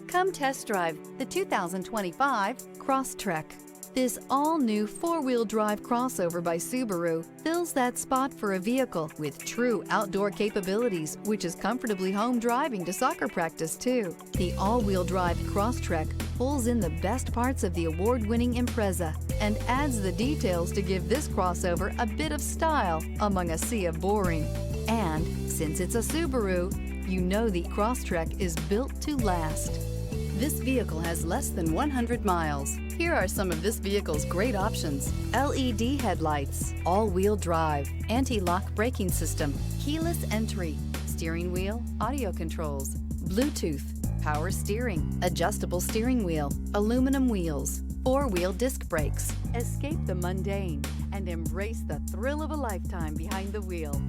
Come test drive the 2025 Crosstrek. This all-new four-wheel drive crossover by Subaru fills that spot for a vehicle with true outdoor capabilities, which is comfortably home driving to soccer practice too. The all-wheel drive Crosstrek pulls in the best parts of the award-winning Impreza and adds the details to give this crossover a bit of style among a sea of boring. And since it's a Subaru, you know the Crosstrek is built to last. This vehicle has less than 100 miles. Here are some of this vehicle's great options: LED headlights, all-wheel drive, anti-lock braking system, keyless entry, steering wheel audio controls, Bluetooth, power steering, adjustable steering wheel, aluminum wheels, four-wheel disc brakes. Escape the mundane and embrace the thrill of a lifetime behind the wheel.